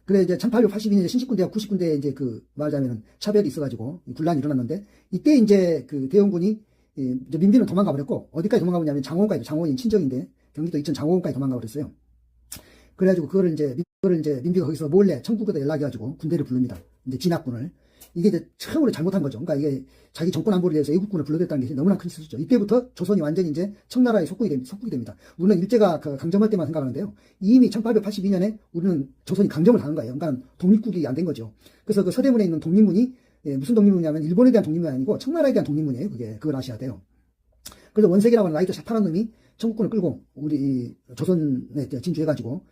그래 이제 1882년에 신식군대와 구식군대에 이제 말하자면은 차별이 있어가지고 분란이 일어났는데 이때 이제 대원군이 이제 민비는 도망가 버렸고 어디까지 도망가 버렸냐면 장원까지 장원이 친정인데 경기도 이천 장원까지 도망가 버렸어요. 그래가지고 그거를 이제 민비가 거기서 몰래 청구부대 연락해가지고 군대를 부릅니다. 이제 진학군을. 이게 이제 처음으로 잘못한 거죠. 그러니까 이게 자기 정권 안보를 위해서 애국군을 불러댔다는 게 너무나 큰 실수죠. 이때부터 조선이 완전히 이제 청나라의 속국이 됩니다. 우리는 일제가 강점할 때만 생각하는데요. 이미 1882년에 우리는 조선이 강점을 당한 거예요. 그러니까 독립국이 안 된 거죠. 그래서 그 서대문에 있는 독립문이 무슨 독립문이냐면 일본에 대한 독립문이 아니고 청나라에 대한 독립문이에요. 그걸 아셔야 돼요. 그래서 원색이라고 하는 라이트 샤타라는 놈이 청구권을 끌고 우리 조선에 진주해가지고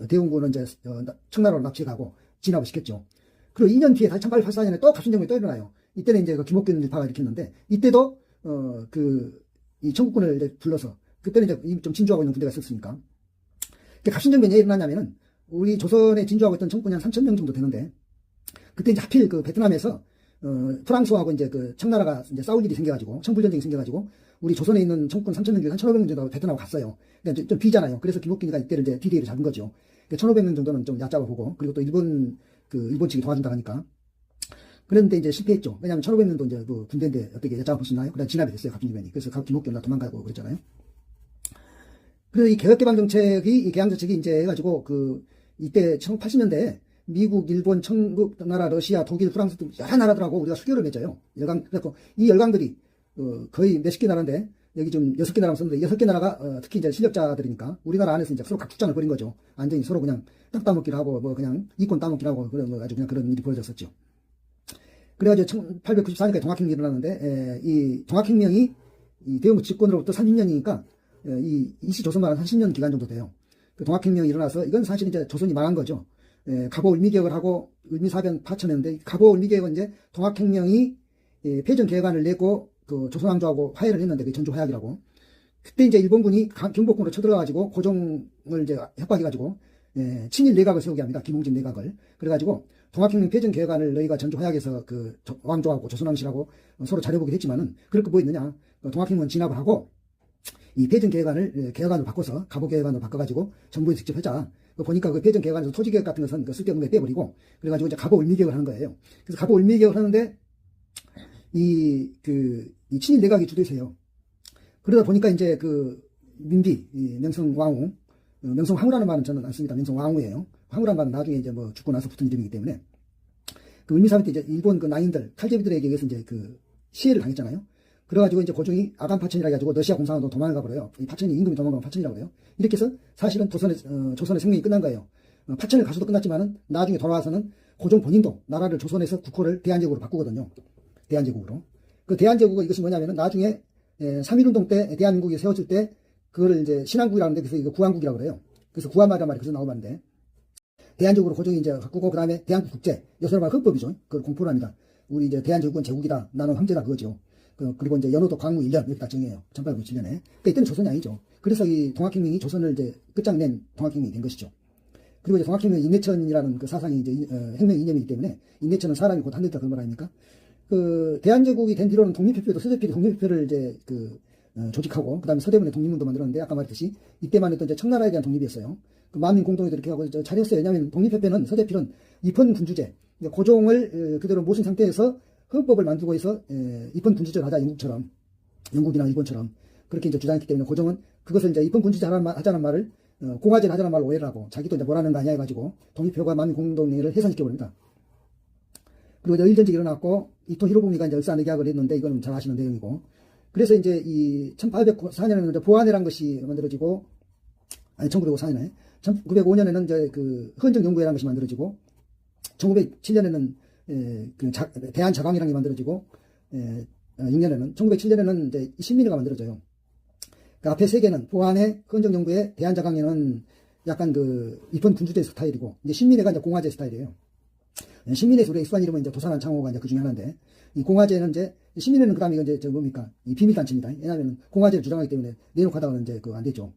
대원군은 이제 청나라로 납치해가고 진압을 시켰죠. 그리고 2년 뒤에 다시 1884년에 또 갑신정변이 또 일어나요. 이때는 이제 김옥균 일파가 일으켰는데 이때도 이 청구권을 이제 불러서 그때는 이제 좀 진주하고 있는 군대가 있었으니까 갑신정변이 왜 일어나냐면은 우리 조선에 진주하고 있던 청군이 한 3,000명 정도 되는데 그때 이제 하필 베트남에서 프랑스하고 이제 청나라가 이제 싸울 일이 생겨가지고 청불전쟁이 생겨가지고 우리 조선에 있는 청군 3,000명 중에 한 1,500명 정도 베트남으로 갔어요. 그러니까 좀 비잖아요. 그래서 김옥균이가 이때를 이제 D-Day를 잡은 거죠. 1,500명 정도는 좀 얕잡아 보고 그리고 또 일본 측이 도와준다 하니까 그런데 이제 실패했죠. 왜냐하면 1,500명도 이제 군대인데 어떻게 얕잡아 볼 수 있나요? 그냥 진압이 됐어요. 갑진주변이. 그래서 김옥균 도망가고 그랬잖아요. 그래서 이 이 개항정책이 이제 해가지고 이때 1980년대에 미국, 일본, 청나라, 러시아, 독일, 프랑스 등 여러 나라들하고 우리가 수교를 맺어요. 그래서 이 열강들이 거의 몇십 개 나라인데 여기 좀 6개 나라만 썼는데 6개 나라가 특히 이제 실력자들이니까 우리나라 안에서 이제 서로 각축장을 벌인 거죠. 완전히 서로 그냥 땅 따먹기를 하고 그냥 이권 따먹기를 하고 아주 그냥 그런 일이 벌어졌었죠. 그래가지고 1894년까지 동학혁명이 일어났는데 이 동학혁명이 이 대원군 집권으로부터 30년이니까 이 이시조선만 한 30년 기간 정도 돼요. 그 동학혁명이 일어나서 이건 사실 이제 조선이 망한 거죠. 갑오 을미개혁을 하고 을미사변 파천했는데 갑오 을미개혁은 이제 동학혁명이 패전개혁안을 내고 조선왕조하고 화해를 했는데 그게 전조화약이라고. 그때 이제 일본군이 경복궁으로 쳐들어가지고 고종을 이제 협박해가지고 친일 내각을 세우게 합니다. 김홍진 내각을. 그래가지고 동학혁명 패전개혁안을 너희가 전조화약에서 왕조하고 조선왕실하고 서로 잘해보기로 했지만은 그럴 거 뭐 있느냐. 동학혁명 진압을 하고 이 패전개혁안을 개혁안을 바꿔서 갑오개혁안으로 바꿔가지고 정부에 직접 하자. 보니까 패전개혁안에서 토지개혁 같은 것은 쓸데없는 거 빼버리고 그래가지고 이제 갑오을미개혁을 하는 거예요. 그래서 갑오을미개혁을 하는데 이 친일 내각이 주도세요. 그러다 보니까 이제 민비, 명성왕후, 명성황후라는 말은 저는 안 씁니다. 명성왕후예요. 황후라는 말은 나중에 이제 죽고 나서 붙은 이름이기 때문에 을미사변 때 이제 일본 나인들, 칼제비들에게 의해서 이제 시해를 당했잖아요. 그래가지고 이제 고종이 아간 파천이라 해가지고 러시아 공산으로 도망가 버려요. 이 파천이 임금이 도망가면 파천이라고 그래요. 이렇게 해서 사실은 조선의 생명이 끝난 거예요. 파천을 가서도 끝났지만은 나중에 돌아와서는 고종 본인도 나라를 조선에서 국호를 대한제국으로 바꾸거든요. 대한제국으로. 그 대한제국은 이것이 뭐냐면은 나중에 3.1운동 때 대한민국이 세워질 때 그거를 이제 신한국이라는데 그래서 이거 구한국이라고 그래요. 그래서 구한말이란 말이 그래서 나온 말인데 대한제국으로 고종이 이제 바꾸고 그다음에 대한국 국제 요새로 말하면 헌법이죠. 그걸 공포를 합니다. 우리 이제 대한제국은 제국이다. 나는 황제다 그거죠. 그리고 이제 연호도 광무 1년 이렇게 다 정해요. 1897년에. 그러니까 이때는 조선이 아니죠. 그래서 이 동학혁명이 조선을 이제 끝장낸 동학혁명이 된 것이죠. 그리고 이제 동학혁명 인내천이라는 그 사상이 이제 혁명 이념이기 때문에 인내천은 사람이 곧 한대다 그런 말 아닙니까? 그 대한제국이 된 뒤로는 독립협회도 서대필이 독립협회를 이제 조직하고 그다음에 서대문에 독립문도 만들었는데 아까 말했듯이 이때만 해도 이제 청나라에 대한 독립이었어요. 그 만민 공동회도 이렇게 하고 차렸어요. 왜냐하면 독립협회는 서대필은 입헌 군주제 고종을 그대로 모신 상태에서 헌법을 만들고 해서 입헌 군주제를 하자 영국처럼 영국이나 일본처럼 그렇게 이제 주장했기 때문에 고종은 그것을 이제 입헌 군주제 하자는 말을 공화제를 하자는 말로 오해를 하고 자기도 이제 뭐라는 거 아니야 해가지고 독립협과 만민 공동회를 해산시켜버립니다. 그리고 이제 일전쟁이 일어났고 이토 히로부미가 이제 을사늑약을 했는데 이거는 잘 아시는 내용이고 그래서 이제 이 1804년에는 이제 보안회라는 것이 만들어지고 아니 1904년에 1905년에는 이제 그 헌정연구회라는 것이 만들어지고 1907년에는 대한자강이라는 게 만들어지고 6년에는 1907년에는 이제 신민회가 만들어져요. 그 앞에 세 개는 보안회, 헌정연구회, 대한자강에는 약간 그 입헌 군주제 스타일이고 이제 신민회가 이제 공화제 스타일이에요. 신민회에서 우리가 익숙한 이름은 이제 도산한 창호가 이제 그 중에 하나인데 이 공화제는 이제 신민회는 그다음에 이건 이제 뭡니까 이 비밀단체입니다. 왜냐하면 공화제를 주장하기 때문에 내놓고 하다가는 이제 안 되죠.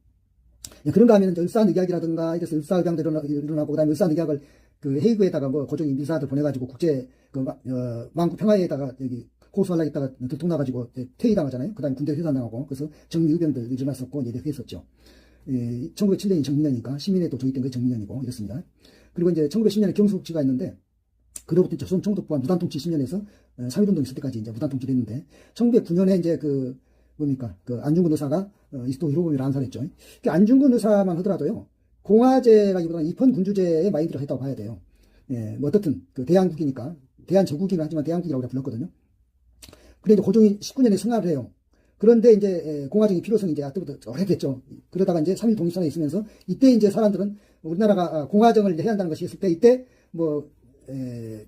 그런가 하면 을사늑약이라든가 이래서 을사의병도 일어나고 그다음에 을사늑약을 그 헤이그에다가 뭐 고종이 미사들 보내가지고 국제 만국 평화회에다가 여기 고소하려고 했다가 들통나가지고 퇴위당하잖아요. 그다음에 군대 해산당하고 그래서 정리의병들 일어났었고 이제 했었죠. 1907년이 정민년이니까 시민회도 조직된 게 정민년이고 이렇습니다. 그리고 이제 1910년에 경수국지가 있는데 그로부터 조선 총독부가 무단통치 10년에서 3.1운동 있을 때까지 이제 무단통치를 했는데 1909년에 이제 그 뭡니까 그 안중근 의사가 이토 히로부미를 암살했죠. 그 안중근 의사만 하더라도요 공화제라기보다는 입헌 군주제의 마인드를 했다고 봐야 돼요. 뭐 어떻든 그 대한국이니까 대한제국이긴 하지만 대한국이라고 불렀거든요. 그런데 이제 고종이 19년에 승하를 해요. 그런데 이제 공화정의 필요성이 이제 그때부터 오래됐죠. 그러다가 이제 3.1 독립선언에 있으면서 이때 이제 사람들은 우리나라가 공화정을 이제 해야 한다는 것이 있을 때 이때 뭐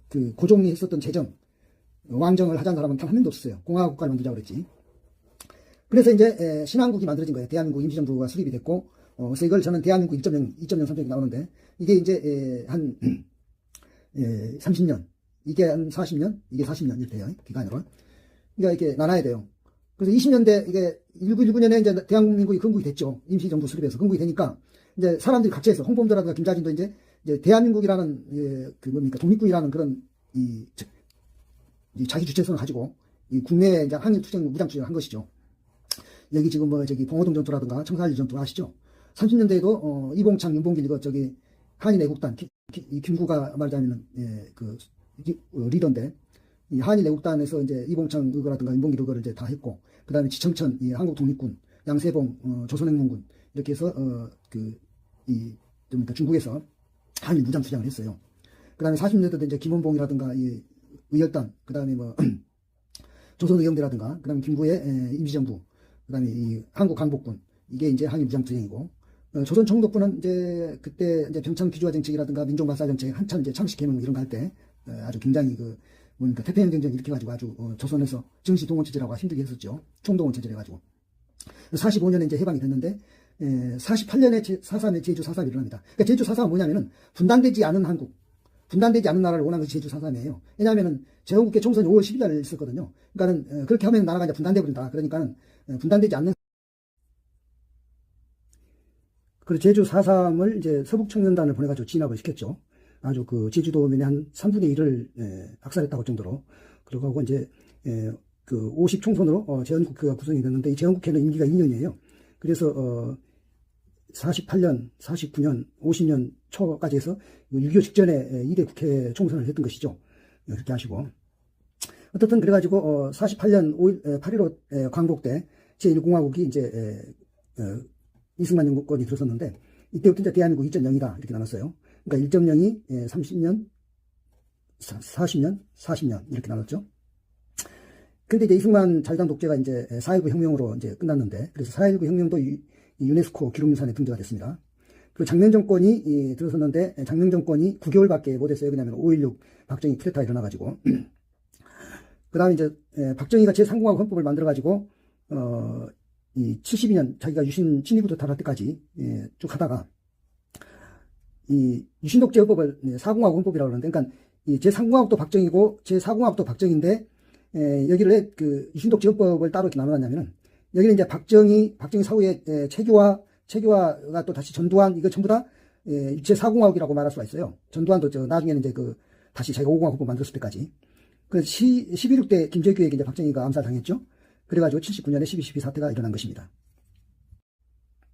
그 고종이 했었던 제정 왕정을 하자는 사람은 단 한 명도 없었어요. 공화국가를 만들자 그랬지. 그래서 이제 신한국이 만들어진 거예요. 대한민국 임시정부가 수립이 됐고 그래서 이걸 저는 대한민국 1.0, 2.0, 3.0 나오는데 이게 이제 한 30년 이게 한 40년 이게 40년 이렇게 돼요. 기간으로. 그러니까 이렇게 나눠야 돼요. 그래서 20년대 이게 1919년에 이제 대한민국이 건국이 됐죠. 임시정부 수립해서 건국이 되니까 이제 사람들이 각지에서 홍범도라든가 김자진도 이제 대한민국이라는 그 뭡니까 독립군이라는 그런 이 자기 주체성을 가지고 이 국내에 이제 항일투쟁 무장투쟁을 한 것이죠. 여기 지금 뭐 저기 봉오동 전투라든가 청사리 전투 아시죠? 30년대에도 이봉창, 윤봉길 이거 저기 한일 애국단 이 김구가 말하자면은 그 리더인데 이 한일 애국단에서 이제 이봉창 그거라든가 윤봉길 그거를 이제 다 했고 그다음에 지청천 이 한국 독립군 양세봉 조선행문군 이렇게 해서 중국에서 한일 무장투쟁을 했어요. 그다음에 40년대도 이제 김원봉이라든가 이 의열단 그다음에 뭐 조선의병대라든가 그다음에 김구의 임시정부 그다음에 이 한국 강복군 이게 이제 한일 무장투쟁이고 조선 총독부는 이제 그때 이제 병창 비주화 정책이라든가 민족말살 정책 한참 이제 창씨 개명 이런 거 할 때 아주 굉장히 그 뭡니까 태평양 전쟁 이렇게 가지고 아주 조선에서 정시 동원 체제라고 힘들게 했었죠. 총동원 체제를 해가지고 45년에 이제 해방이 됐는데 48년에 4.3의 제주 4.3이 일어납니다. 그러니까 제주 4.3은 뭐냐면은 분단되지 않은 한국, 분단되지 않는 나라를 원하는 것이 제주 4.3이에요. 왜냐하면은 제헌국회 총선이 5월 10일 날 있었거든요. 그러니까는 그렇게 하면 나라가 이제 분단돼 버린다. 그러니까는 분단되지 않는 그리고 제주 4.3을 이제 서북청년단을 보내가지고 진압을 시켰죠. 아주 그 제주도면의 한 3분의 1을 학살했다고 할 정도로. 그리고 이제 그 50 총선으로 제헌국회가 구성이 됐는데 이 제헌국회는 임기가 2년이에요. 그래서 48년, 49년, 50년 초까지 해서 6.25 직전에 2대 국회 총선을 했던 것이죠. 그렇게 하시고. 어떻든 그래가지고 48년 8.15 광복 때 제1공화국이 이제 이승만 정권이 들어섰는데 이때부터 이제 대한민국 2.0이다 이렇게 나눴어요. 그러니까 1.0이 30년, 40년, 40년 이렇게 나눴죠. 근데 이제 이승만 자유당 독재가 이제 4.19 혁명으로 이제 끝났는데, 그래서 4.19 혁명도 유네스코 기록유산에 등재가 됐습니다. 그리고 장명 정권이 들어섰는데, 장명 정권이 9개월밖에 못했어요. 왜냐하면 5.16 박정희 쿠데타 일어나가지고. 그 다음에 이제 박정희가 제3공화국 헌법을 만들어가지고 이 72년 자기가 유신 친위부터 달할 때까지 쭉 하다가 이 유신독재 헌법을 4공화국 헌법이라고 그러는데, 그러니까 이 제3공화국도 박정희고 제4공화국도 박정희인데 여기를 왜 그 유신독재 헌법을 따로 이렇게 나눠놨냐면은, 여기는 이제 박정희 사후에 최규화가 또 다시 전두환, 이거 전부 다 제4공화국이라고 말할 수가 있어요. 전두환도 나중에는 이제 다시 자기가 5공화국 헌법 만들었을 때까지. 그 11.6대 김정일에게 이제 박정희가 암살당했죠. 그래가지고 79년에 12.12 사태가 일어난 것입니다.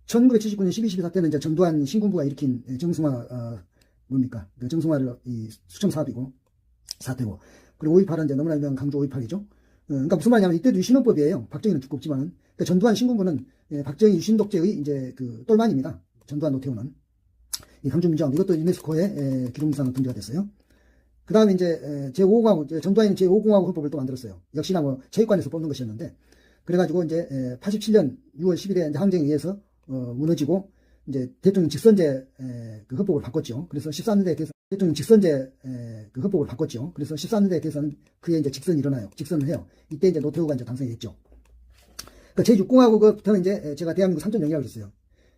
1979년 12.12 사태는 이제 전두환 신군부가 일으킨 정승화, 그 정승화를 수청 사업이고, 사태고. 그리고 5.18은 이제 너무나 유명한 강조 5.18이죠. 그러니까 무슨 말이냐면, 이때도 유신헌법이에요. 박정희는 두껍지만은. 그러니까 전두환 신군부는 박정희 유신독재의 이제 똘만입니다. 전두환 노태우는. 이 강조민주화운동, 이것도 유네스코에 기록유산으로 등재가 됐어요. 그 다음에 이제 제5공화국, 전두환이 제5공화국 헌법을 또 만들었어요. 역시나 체육관에서 뽑는 것이었는데, 그래가지고 이제 87년 6월 10일에 이제 항쟁에 의해서 무너지고, 이제 대통령 직선제 그 헌법을 바꿨죠. 그래서 13년대에 대해서 대통령 직선제 그 헌법을 바꿨죠. 그래서 13년대에 대해서는 그에 이제 직선이 일어나요. 직선을 해요. 이때 이제 노태우가 이제 당선이 됐죠. 그러니까 제6공화국부터는 이제 제가 대한민국 3.0이라고 했어요.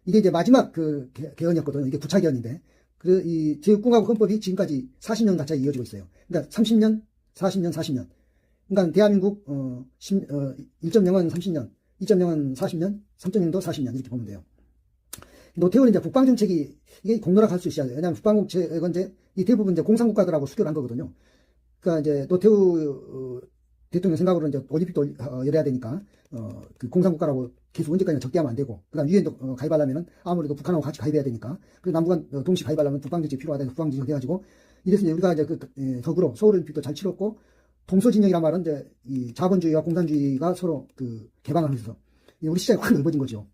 이게 이제 마지막 그 개헌이었거든요. 이게 9차 개헌인데. 이 제6공화국 헌법이 지금까지 40년 가까이 이어지고 있어요. 그러니까 30년, 40년, 40년. 그러니까 대한민국 1.0은 30년, 2.0은 40년, 3.0도 40년 이렇게 보면 돼요. 노태우는 이제 북방정책이 이게 공론화할 수 있어요. 왜냐하면 북방정책은 이제 이 대부분 이제 공산국가들하고 수교를 한 거거든요. 그러니까 이제 노태우 대통령 생각으로 이제 올림픽도 열어야 되니까 그 공산국가라고 계속 언제까지나 적대하면 안 되고, 그다음 유엔도 가입하려면은 아무래도 북한하고 같이 가입해야 되니까, 그리고 남북한 동시 가입하려면 북방정책이 필요하다. 북방정책 해가지고 이래서 이제 우리가 이제 더불어 서울올림픽도 잘 치렀고, 동서진영이란 말은 이제 이 자본주의와 공산주의가 서로 개방을 하면서 우리 시장이 확 넓어진 거죠.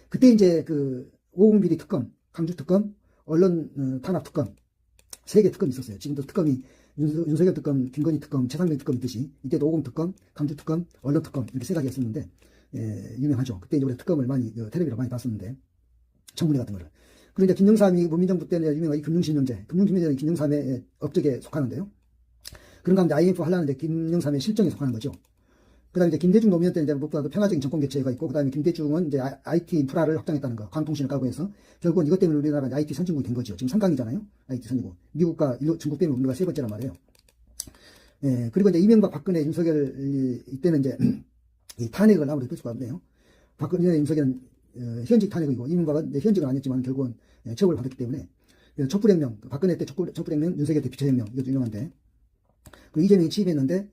그때 이제 5.0 비리 특검, 강주 특검, 언론 탄압 특검, 3개 특검이 있었어요. 지금도 특검이 윤석열 특검, 김건희 특검, 최상병 특검 있듯이 이때도 5.0 특검, 강주 특검, 언론 특검 이렇게 3가지였었는데 유명하죠. 그때 이제 우리 특검을 많이 텔레비로 많이 봤었는데, 청문회 같은 거를. 그리고 이제 김영삼이 문민정부 때는 유명한 이 금융실명제, 금융실명제는 김영삼의 업적에 속하는데요. 그런 가운데 IMF 하려는데 김영삼의 실정에 속하는 거죠. 그 다음에 이제 김대중 노무현 때는 이제 무엇보다도 평화적인 정권 개최가 있고, 그 다음에 김대중은 이제 IT 인프라를 확장했다는 거, 광통신을 까고 해서 결국은 이것 때문에 우리나라가 IT 선진국이 된 거죠. 지금 3강이잖아요. IT 선진국. 미국과 중국 때문에 우리가 3번째란 말이에요. 그리고 이제 이명박, 박근혜, 윤석열 이때는 이제 이 탄핵을 아무래도 할 수가 없네요. 박근혜, 윤석열은 현직 탄핵이고, 이명박은 현직은 아니었지만 결국은 처벌을 받았기 때문에 촛불혁명, 박근혜 때 촛불혁명, 윤석열 때 비처혁명, 이것도 유명한데, 그리고 이재명이 취임했는데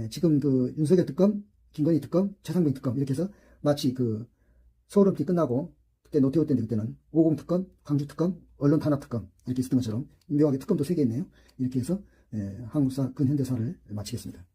지금 윤석열 특검, 김건희 특검, 최상병 특검 이렇게 해서 마치 서울올림픽 끝나고 그때 노태우 때인데 그때는 5.0 특검, 강주 특검, 언론 탄압 특검 이렇게 있었던 것처럼 묘하게 특검도 3개 있네요. 이렇게 해서 한국사 근현대사를 마치겠습니다.